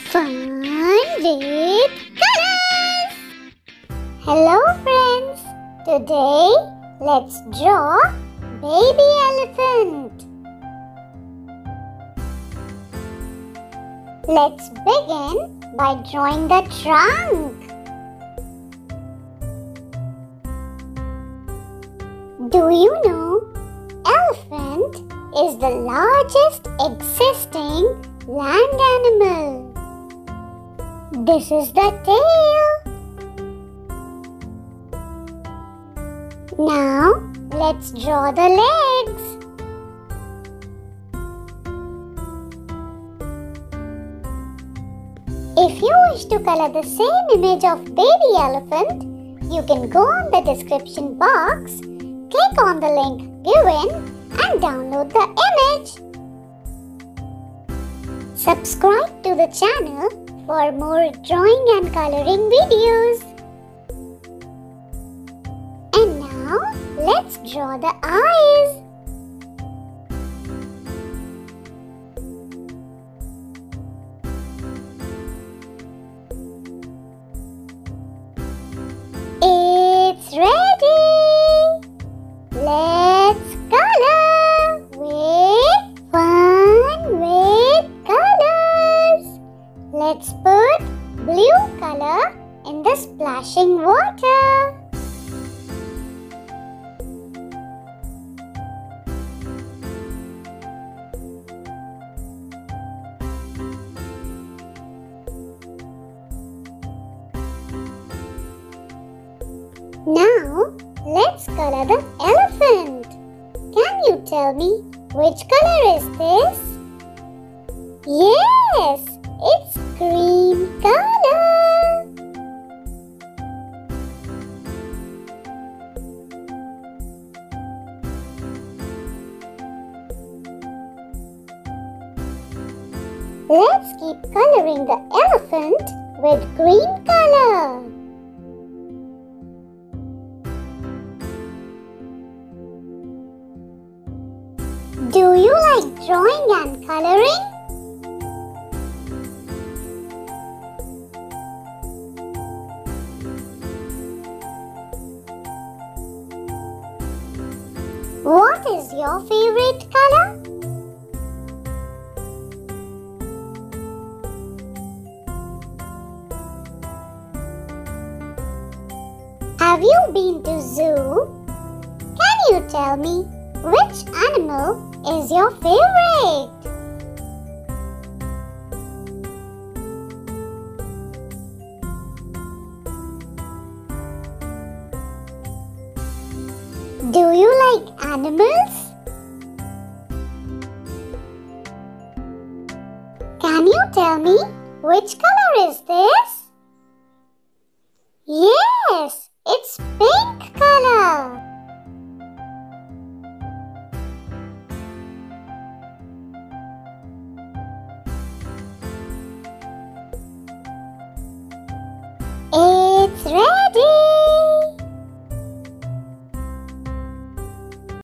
Fun with colors! Hello friends! Today let's draw baby elephant. Let's begin by drawing the trunk. Do you know elephant is the largest existing land animal? This is the tail. Now let's draw the legs. If you wish to color the same image of baby elephant, you can go on the description box, click on the link given and download the image. Subscribe to the channel for more drawing and coloring videos. And now let's draw the eyes. It's ready! Let's color with fun with colors. Let's put blue color in the splashing water. Now, let's color the elephant. Can you tell me which color is this? Yes, it's green color. Let's keep coloring the elephant with green color. Do you like drawing and coloring? What is your favorite color? Have you been to zoo? Can you tell me which animal is your favorite? Do you like animals? Can you tell me which color is this? Yes, it's pink.